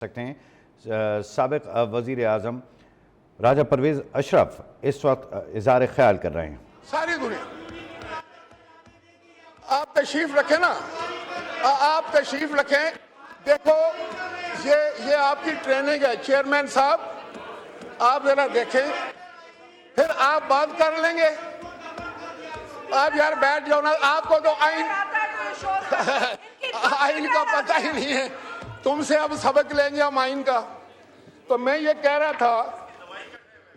सकते हैं साबिक वज़ीर आज़म राजा परवेज़ अशरफ इस वक्त इज़हार ख्याल कर रहे हैं। सारी दुनिया आप तशरीफ रखें ना, आप तशरीफ रखें। देखो ये आपकी ट्रेनिंग है चेयरमैन साहब, आप जरा देखें फिर आप बात कर लेंगे। आप यार बैठ जाओ ना, आपको तो आइन का पता ही नहीं है। तुमसे अब सबक लेंगे हम आइन का। तो मैं ये कह रहा था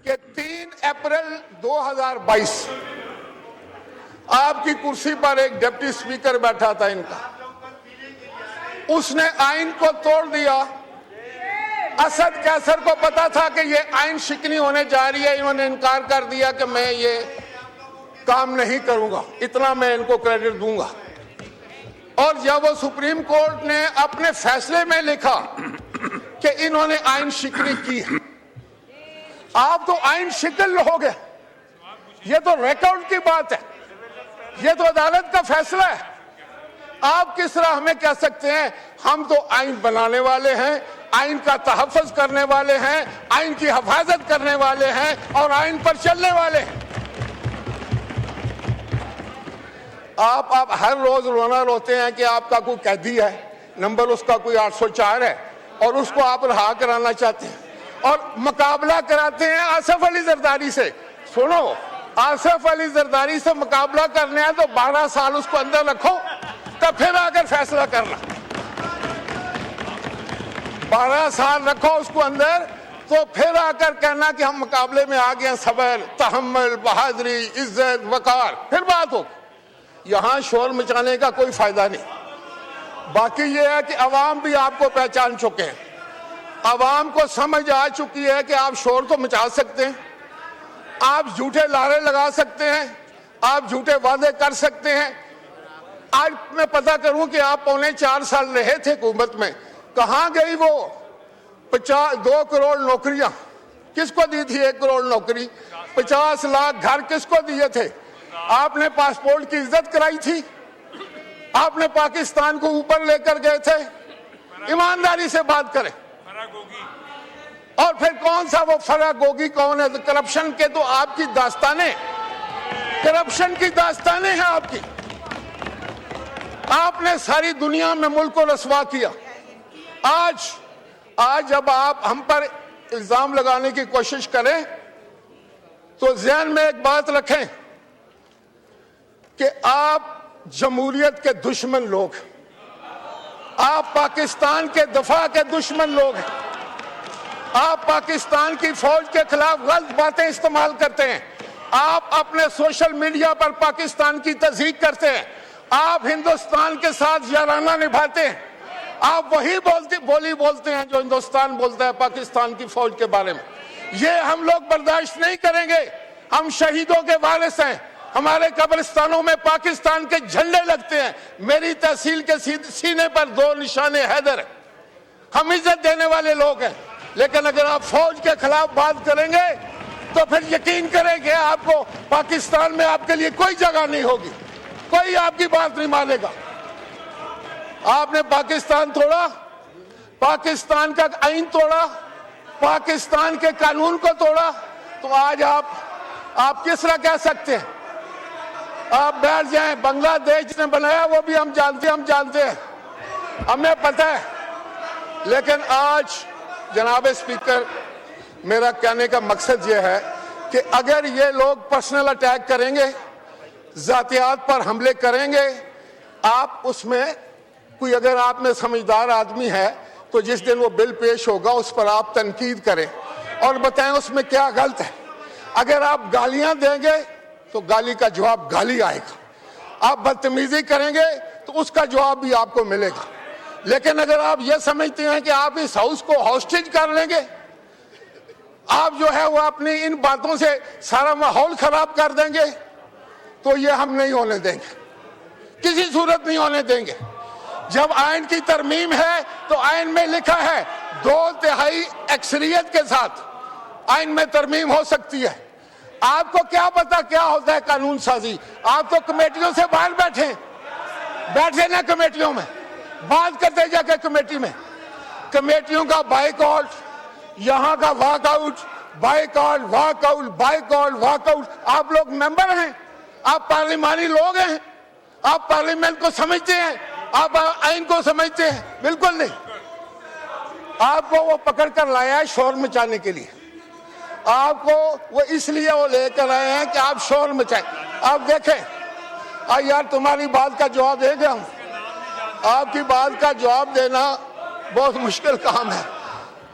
कि 3 अप्रैल 2022 आपकी कुर्सी पर एक डिप्टी स्पीकर बैठा था इनका, उसने आइन को तोड़ दिया। असद कैसर को पता था कि ये आइन शिकनी होने जा रही है, इन्होंने इनकार कर दिया कि मैं ये काम नहीं करूंगा, इतना मैं इनको क्रेडिट दूंगा। और जब वो सुप्रीम कोर्ट ने अपने फैसले में लिखा कि इन्होंने आइन शिकनी की है, आप तो आइन शिकल हो गए। ये तो रिकॉर्ड की बात है, ये तो अदालत का फैसला है। आप किस तरह हमें कह सकते हैं हम तो आइन बनाने वाले हैं, आइन का तहफ़्फ़ुज़ करने वाले हैं, आइन की हिफाजत करने वाले हैं और आइन पर चलने वाले हैं। आप हर रोज रोना रोते हैं कि आपका कोई कैदी है, नंबर उसका कोई 804 है और उसको आप रहा कराना चाहते हैं और मुकाबला कराते हैं आसिफ अली जरदारी से। सुनो, आसिफ अली जरदारी से मुकाबला करने हैं तो 12 साल उसको अंदर रखो, तब फिर आकर फैसला करना। 12 साल रखो उसको अंदर, तो फिर आकर कहना कि हम मुकाबले में आ गए। सबर, तहम्मुल, बहादुरी, इज्जत, वकार, फिर बात हो। यहां शोर मचाने का कोई फायदा नहीं। बाकी ये है कि अवाम भी आपको पहचान चुके हैं, अवाम को समझ आ चुकी है कि आप शोर तो मचा सकते हैं, आप झूठे नारे लगा सकते हैं, आप झूठे वादे कर सकते हैं। आज मैं पता करूं कि आप 4.25 साल रहे थे हुकूमत में, कहां गई वो 2 करोड़ नौकरियां? किसको दी थी 1 करोड़ नौकरी? 50 लाख घर किसको दिए थे? आपने पासपोर्ट की इज्जत कराई थी, आपने पाकिस्तान को ऊपर लेकर गए थे। ईमानदारी से बात करें। और फिर कौन सा वो फरागोगी कौन है? करप्शन के तो आपकी दास्तानें, करप्शन की दास्तानें हैं आपकी। आपने सारी दुनिया में मुल्क को रसवा किया। आज जब आप हम पर इल्जाम लगाने की कोशिश करें तो ज़हन में एक बात रखें कि आप जमहूरियत के दुश्मन लोग, आप पाकिस्तान के दफा के दुश्मन लोग हैं। आप पाकिस्तान की फौज के खिलाफ गलत बातें इस्तेमाल करते हैं, आप अपने सोशल मीडिया पर पाकिस्तान की तज़हीक करते हैं, आप हिंदुस्तान के साथ याराना निभाते हैं, आप वही बोली बोलते हैं जो हिंदुस्तान बोलता है पाकिस्तान की फौज के बारे में। ये हम लोग बर्दाश्त नहीं करेंगे। हम शहीदों के वारिस हैं, हमारे कब्रिस्तानों में पाकिस्तान के झंडे लगते हैं। मेरी तहसील के सीने पर 2 निशाने हैदर है। हम इज्जत देने वाले लोग हैं, लेकिन अगर आप फौज के खिलाफ बात करेंगे तो फिर यकीन करें कि आपको पाकिस्तान में आपके लिए कोई जगह नहीं होगी, कोई आपकी बात नहीं मानेगा। आपने पाकिस्तान तोड़ा, पाकिस्तान का आइन तोड़ा, पाकिस्तान के कानून को तोड़ा, तो आज आप किस तरह कह सकते हैं? आप बैठ जाएं, बांग्लादेश जिसने बनाया वो भी हम जानते हैं, हमें पता है। लेकिन आज जनाब स्पीकर, मेरा कहने का मकसद ये है कि अगर ये लोग पर्सनल अटैक करेंगे, जातियात पर हमले करेंगे, आप उसमें कोई, अगर आप में समझदार आदमी है तो जिस दिन वो बिल पेश होगा उस पर आप तनकीद करें और बताएं उसमें क्या गलत है। अगर आप गालियां देंगे तो गाली का जवाब गाली आएगा, आप बदतमीजी करेंगे तो उसका जवाब भी आपको मिलेगा। लेकिन अगर आप ये समझते हैं कि आप इस हाउस को हॉस्टेज कर लेंगे, आप जो है वो अपनी इन बातों से सारा माहौल खराब कर देंगे, तो ये हम नहीं होने देंगे, किसी सूरत नहीं होने देंगे। जब आइन की तरमीम है तो आइन में लिखा है 2/3 अक्सरियत के साथ आइन में तरमीम हो सकती है। आपको क्या पता क्या होता है कानून साजी? आप तो कमेटियों से बाहर बैठे ना, कमेटियों में बात करते जाके कमेटी में। कमेटियों का बाइकआउट, यहां का walkout, boycott walkout, boycott walkout. आप लोग मेंबर हैं, आप पार्लिमानी लोग हैं, आप पार्लियामेंट को समझते हैं, आप आइन को समझते हैं? बिल्कुल नहीं। आपको वो पकड़ कर लाया है शोर मचाने के लिए, आपको वो इसलिए वो लेकर आए हैं कि आप शोर मचाएं। आप देखें, यार तुम्हारी बात का जवाब देंगे हम, आपकी बात का जवाब देना बहुत मुश्किल काम है।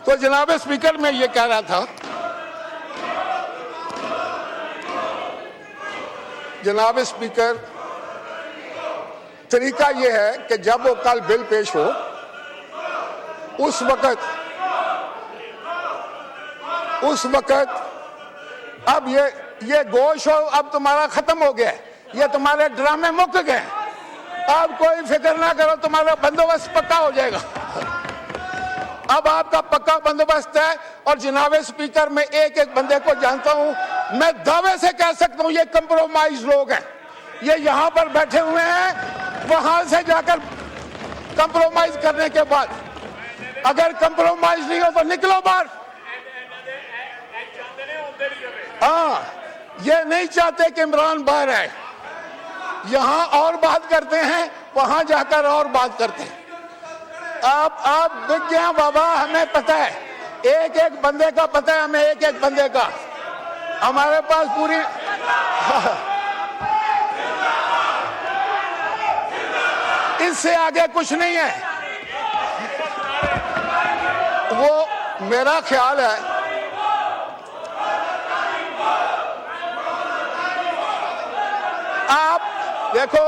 तो जनाब स्पीकर, मैं ये कह रहा था, जनाब स्पीकर, तरीका ये है कि जब वो कल बिल पेश हो उस वक्त अब ये गोश हो, अब तुम्हारा खत्म हो गया, ये तुम्हारे ड्रामे मुक गए, अब कोई फिक्र ना करो, तुम्हारा बंदोबस्त पक्का हो जाएगा। अब आपका पक्का बंदोबस्त है। और जनाब स्पीकर, मैं एक एक बंदे को जानता हूं, मैं दावे से कह सकता हूं ये कंप्रोमाइज लोग हैं, ये यहां पर बैठे हुए हैं, वहां से जाकर कंप्रोमाइज करने के बाद अगर कंप्रोमाइज नहीं हो तो निकलो बाहर। हाँ, ये नहीं चाहते कि इमरान बाहर आए, यहां और बात करते हैं, वहां जाकर और बात करते हैं। आप बिक गए बाबा, हमें पता है, एक एक बंदे का पता है हमें, एक एक बंदे का, हमारे पास पूरी इससे आगे कुछ नहीं है। वो मेरा ख्याल है, आप देखो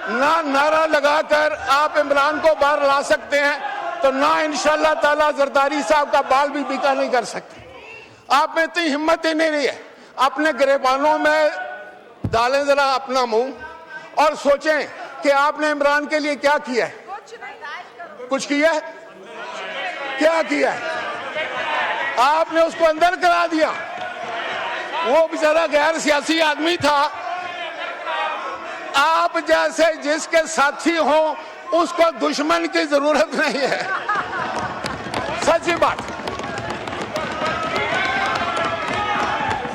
ना नारा लगाकर आप इमरान को बाहर ला सकते हैं, तो ना इंशाल्लाह ताला जरदारी साहब का बाल भी बिका नहीं कर सकते। आप में इतनी हिम्मत ही नहीं रही है। अपने गिरेबानों में डालें जरा अपना मुंह और सोचें कि आपने इमरान के लिए क्या किया है। कुछ किया है? क्या किया है? आपने उसको अंदर करा दिया। वो बेचारा गैर सियासी आदमी था, आप जैसे जिसके साथी हो उसको दुश्मन की जरूरत नहीं है। सच्ची बात।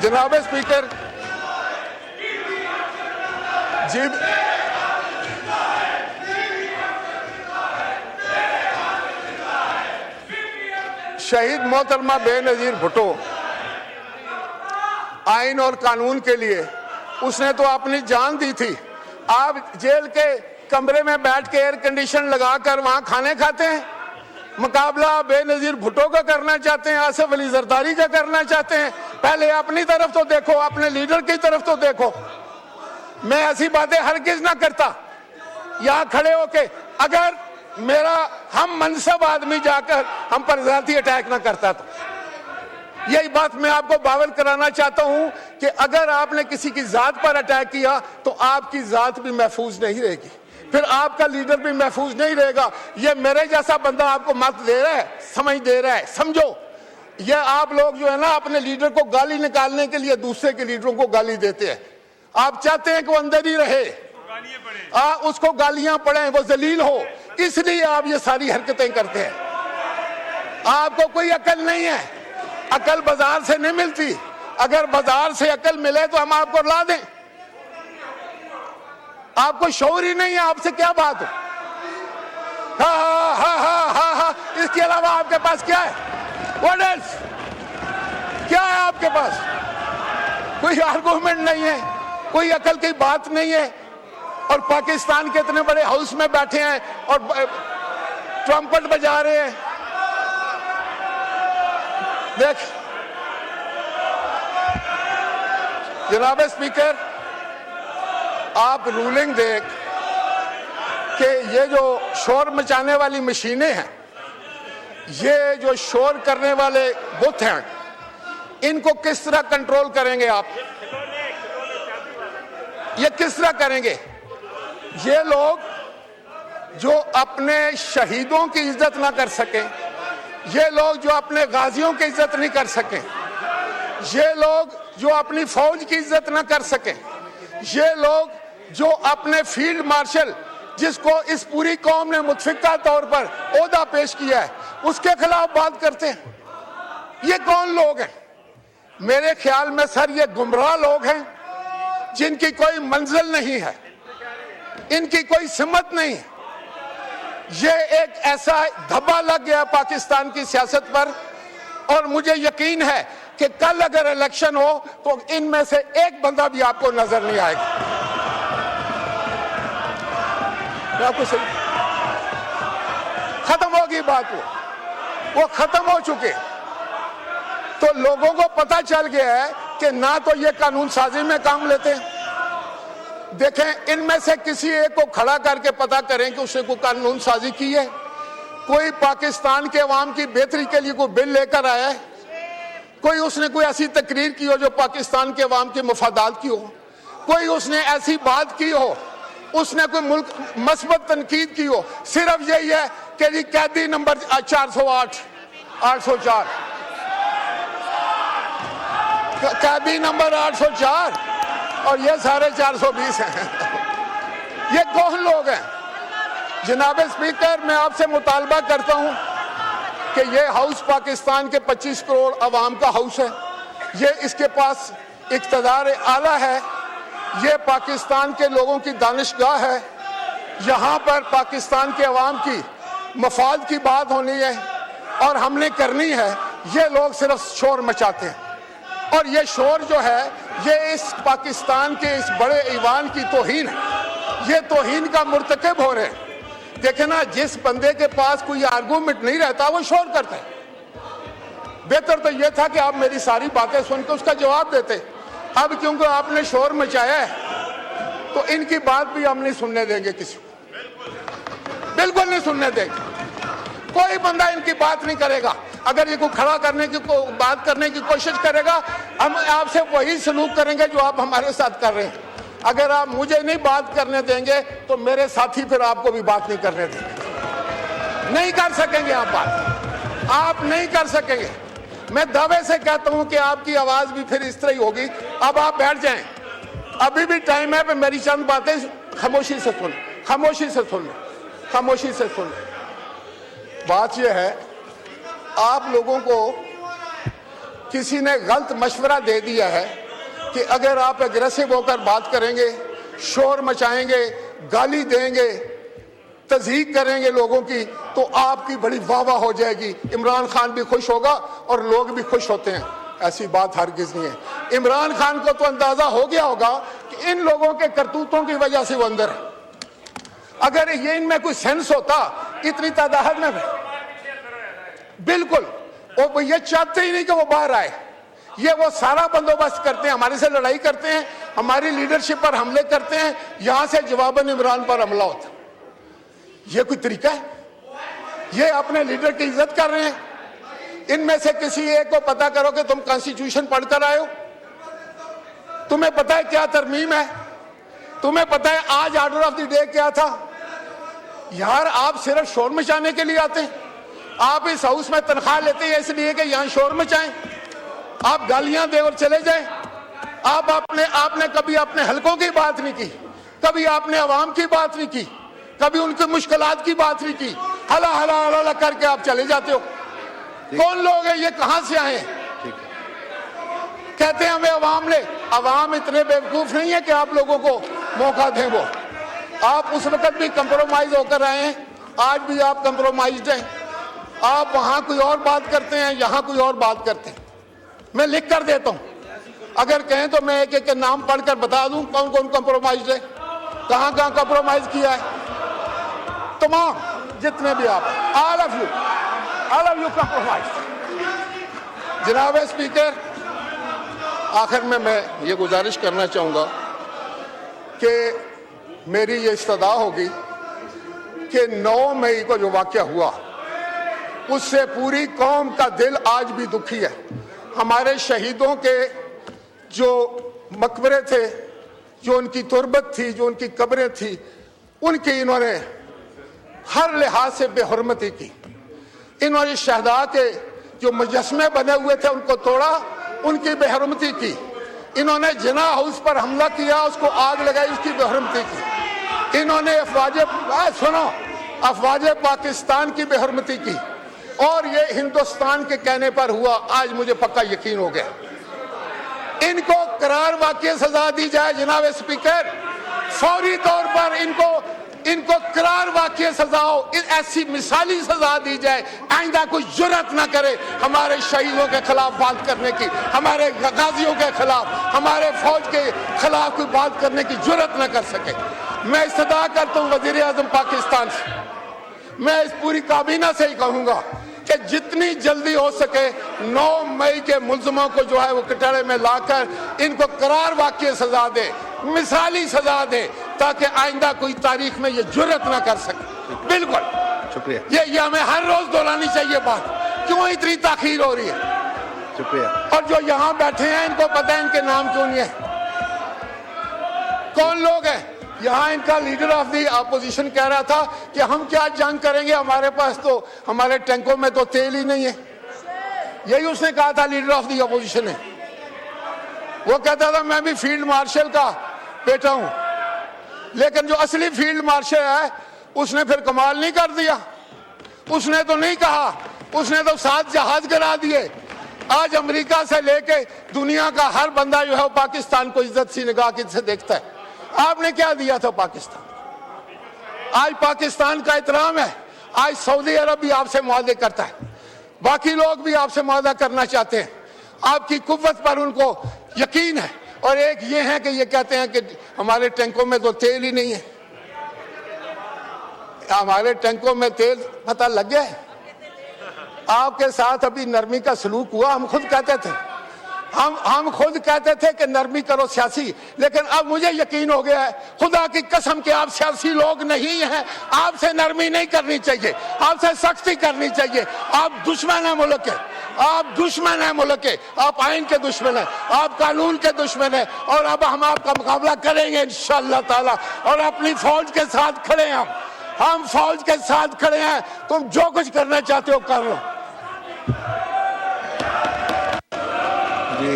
जनाब स्पीकर जी, शहीद मोहतरमा बेनजीर भुट्टो आइन और कानून के लिए उसने तो अपनी जान दी थी। आप जेल के कमरे में बैठ के एयर कंडीशन लगाकर वहां खाने खाते हैं। मुकाबला बेनजीर भुट्टो का करना चाहते हैं, आसिफ अली जरदारी का करना चाहते हैं। पहले अपनी तरफ तो देखो, अपने लीडर की तरफ तो देखो। मैं ऐसी बातें हरगिज ना करता यहां खड़े होके, अगर मेरा हम मनसब आदमी जाकर हम पर ज़ाती अटैक ना करता तो। यही बात मैं आपको बावर कराना चाहता हूं कि अगर आपने किसी की जात पर अटैक किया तो आपकी जात भी महफूज नहीं रहेगी, फिर आपका लीडर भी महफूज नहीं रहेगा। ये मेरे जैसा बंदा आपको मत दे रहा है, समझ दे रहा है, समझो। ये आप लोग जो है ना अपने लीडर को गाली निकालने के लिए दूसरे के लीडरों को गाली देते हैं। आप चाहते हैं कि वो अंदर ही रहे, उसको गालियां पड़े, वो जलील हो, इसलिए आप ये सारी हरकतें करते हैं। आपको कोई अकल नहीं है, अकल बाजार से नहीं मिलती। अगर बाजार से अकल मिले तो हम आपको ला दें। आपको शौर ही नहीं है, आपसे क्या बात हो। हा हा हा हा हा, इसके अलावा आपके पास क्या है? What else? क्या है आपके पास? कोई आर्गुमेंट नहीं है, कोई अकल की बात नहीं है। और पाकिस्तान के इतने बड़े हाउस में बैठे हैं और ट्रम्पट बजा रहे हैं। देख जनाब स्पीकर, आप रूलिंग देख कि ये जो शोर मचाने वाली मशीनें हैं, ये जो शोर करने वाले बुत हैं, इनको किस तरह कंट्रोल करेंगे आप? ये किस तरह करेंगे? ये लोग जो अपने शहीदों की इज्जत ना कर सकें, ये लोग जो अपने गाजियों की इज्जत नहीं कर सकें, ये लोग जो अपनी फौज की इज्जत ना कर सकें, ये लोग जो अपने फील्ड मार्शल जिसको इस पूरी कौम ने मुतफिका तौर पर ओहदा पेश किया है, उसके खिलाफ बात करते हैं। ये कौन लोग हैं? मेरे ख्याल में सर ये गुमराह लोग हैं जिनकी कोई मंजिल नहीं है, इनकी कोई सिमत नहीं। ये एक ऐसा धब्बा लग गया पाकिस्तान की सियासत पर, और मुझे यकीन है कि कल अगर इलेक्शन हो तो इनमें से एक बंदा भी आपको नजर नहीं आएगा। आपको सही खत्म होगी बात, वो खत्म हो चुके। तो लोगों को पता चल गया है कि ना तो ये कानून साजी में काम लेते हैं। देखें, इनमें से किसी एक को खड़ा करके पता करें कि उसने कोई कानून साजी की है, कोई पाकिस्तान के अवाम की बेहतरी के लिए कोई बिल लेकर आया है, कोई उसने कोई ऐसी तकरीर की हो जो पाकिस्तान के अवाम के मफादात की हो, कोई उसने ऐसी बात की हो, उसने कोई मुल्क मस्बत तनकीद की हो। सिर्फ यही है कि जी कैदी नंबर 408, 804, कैदी नंबर 804 और ये सारे 420 हैं। ये कौन लोग हैं? जनाब स्पीकर, मैं आपसे मुतालबा करता हूं कि ये हाउस पाकिस्तान के 25 करोड़ अवाम का हाउस है, ये इसके पास इक़्तिदार आला है, ये पाकिस्तान के लोगों की दानिशगाह है। यहाँ पर पाकिस्तान के अवाम की मफाद की बात होनी है और हमने करनी है। ये लोग सिर्फ शोर मचाते हैं, और ये शोर जो है ये इस पाकिस्तान के इस बड़े ईवान की तौहीन है। ये तौहीन का मुर्तकिब हो रहे हैं। देखे ना, जिस बंदे के पास कोई आर्गूमेंट नहीं रहता वो शोर करता है। बेहतर तो ये था कि आप मेरी सारी बातें सुन के उसका जवाब देते। अब क्योंकि आपने शोर मचाया है तो इनकी बात भी हम नहीं सुनने देंगे, किसी को बिल्कुल नहीं सुनने देंगे। कोई बंदा इनकी बात नहीं करेगा। अगर ये को खड़ा करने की बात करने की कोशिश करेगा, हम आपसे वही सलूक करेंगे जो आप हमारे साथ कर रहे हैं। अगर आप मुझे नहीं बात करने देंगे तो मेरे साथी फिर आपको भी बात नहीं करने देंगे। नहीं कर सकेंगे आप बात, आप नहीं कर सकेंगे। मैं दावे से कहता हूं कि आपकी आवाज भी फिर इस तरह ही होगी। अब आप बैठ जाएं, अभी भी टाइम है। मेरी चंद बातें खामोशी से सुन, खामोशी से सुन, खामोशी से सुन। बात यह है, आप लोगों को किसी ने गलत मशवरा दे दिया है कि अगर आप एग्रेसिव होकर बात करेंगे, शोर मचाएंगे, गाली देंगे, तज़हीक करेंगे लोगों की, तो आपकी बड़ी वाह-वाह हो जाएगी। इमरान खान भी खुश होगा और लोग भी खुश होते हैं। ऐसी बात हरगिज़ नहीं है। इमरान खान को तो अंदाजा हो गया होगा कि इन लोगों के करतूतों की वजह से वो अंदर है। अगर ये इनमें कोई सेंस होता इतनी तादाद में, बिल्कुल वो ये चाहते ही नहीं कि वो बाहर आए। ये वो सारा बंदोबस्त करते हैं, हमारे से लड़ाई करते हैं, हमारी लीडरशिप पर हमले करते हैं, यहां से जवाबन इमरान पर हमला होता। ये कोई तरीका है? ये अपने लीडर की इज्जत कर रहे हैं। इनमें से किसी एक को पता करो कि तुम कॉन्स्टिट्यूशन पढ़कर आए हो, तुम्हें पता है क्या तरमीम है, तुम्हें पता है आज ऑर्डर ऑफ द डे क्या था। यार, आप सिर्फ शोर मचाने के लिए आते हैं। आप इस हाउस में तनख्वाह लेते हैं इसलिए कि यहां शोर मचाएं, आप गालियां दे और चले जाएं। आपने कभी अपने हलकों की बात नहीं की, कभी आपने अवाम की बात नहीं की, कभी उनकी मुश्किलात की बात नहीं की। हला हला हला करके आप चले जाते हो। कौन लोग हैं ये, कहां से आए? कहते हैं हमें अवाम ने। अवाम इतने बेवकूफ नहीं है कि आप लोगों को मौका दें। वो आप उस वक्त भी कंप्रोमाइज होकर आए हैं, आज भी आप कंप्रोमाइज्ड हैं। आप वहां कोई और बात करते हैं, यहां कोई और बात करते हैं। मैं लिख कर देता हूं, अगर कहें तो मैं एक एक के नाम पढ़कर बता दूं कौन कौन कंप्रोमाइज है, कहां कहां कंप्रोमाइज किया है। तमाम जितने भी आप, ऑल ऑफ यू कंप्रोमाइज। जनाब स्पीकर, आखिर में मैं ये गुजारिश करना चाहूंगा कि मेरी ये इस्तदा होगी कि 9 मई को जो वाकया हुआ उससे पूरी कौम का दिल आज भी दुखी है। हमारे शहीदों के जो मकबरे थे, जो उनकी तुरबत थी, जो उनकी कब्रें थी, उनकी इन्होंने हर लिहाज से बेहुरमती की। इन्होंने शहदा के जो मुजस्मे बने हुए थे उनको तोड़ा, उनकी बेहुरमती की। इन्होंने जिना हाउस पर हमला किया, उसको आग लगाई, उसकी बेहुरमती की। इन्होंने अफवाज पाकिस्तान की बेहुरमती की। और ये हिंदुस्तान के कहने पर हुआ, आज मुझे पक्का यकीन हो गया। इनको करार वाकई सजा दी जाए जनाब स्पीकर, फौरी तौर पर इनको करार वाकई सजा हो, ऐसी मिसाली सजा दी जाए, आइंदा कोई जुर्रत ना करे हमारे शहीदों के खिलाफ बात करने की, हमारे गाजियों के खिलाफ, हमारे फौज के खिलाफ कोई बात करने की जुर्रत ना कर सके। मैं इस्तदा करता हूँ वजीर आजम पाकिस्तान से, मैं इस पूरी काबीना से ही कहूंगा कि जितनी जल्दी हो सके 9 मई के मुल्ज़िमों को जो है वो कटहरे में लाकर इनको करार वाकई सजा दे, मिसाली सजा दे, ताकि आइंदा कोई तारीख में ये जुर्रत ना कर सके। बिल्कुल शुक्रिया। ये हमें हर रोज दोहरानी चाहिए बात, क्यों इतनी ताखीर हो रही है। शुक्रिया। और जो यहाँ बैठे हैं इनको पता है इनके नाम क्यों नहीं है, कौन लोग हैं यहाँ। इनका लीडर ऑफ द अपोजिशन कह रहा था कि हम क्या जंग करेंगे, हमारे पास तो, हमारे टैंकों में तो तेल ही नहीं है। यही उसने कहा था, लीडर ऑफ द अपोजिशन है। वो कहता था मैं भी फील्ड मार्शल का बेटा हूं, लेकिन जो असली फील्ड मार्शल है उसने फिर कमाल नहीं कर दिया। उसने तो नहीं कहा, उसने तो 7 जहाज गिरा दिए। आज अमेरिका से लेके दुनिया का हर बंदा जो है वो पाकिस्तान को इज्जत सी निगाह से देखता है। आपने क्या दिया था पाकिस्तान? आज पाकिस्तान का एहतराम है, आज सऊदी अरब भी आपसे मुआहदे करता है, बाकी लोग भी आपसे मुआहदा करना चाहते हैं। आपकी कुव्वत पर उनको यकीन है। और एक ये है कि ये कहते हैं कि हमारे टैंकों में तो तेल ही नहीं है। हमारे टैंकों में तेल पता लग गया है। आपके साथ अभी नरमी का सलूक हुआ, हम खुद कहते थे, हम खुद कहते थे कि नरमी करो सियासी, लेकिन अब मुझे यकीन हो गया है, खुदा की कसम कि आप सियासी लोग नहीं हैं। आपसे नरमी नहीं करनी चाहिए, आपसे सख्ती करनी चाहिए। आप दुश्मन है मुल्क के, आप दुश्मन है मुल्क के, आप आइन के दुश्मन है, आप कानून के दुश्मन है। और अब हम आपका मुकाबला करेंगे इंशाअल्लाह ताला, और अपनी फौज के साथ खड़े हैं। हम फौज के साथ खड़े हैं, तुम जो कुछ करना चाहते हो कर लो। जी,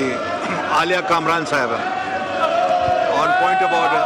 आलिया कामरान साहब ऑन पॉइंट ऑफ ऑर्डर।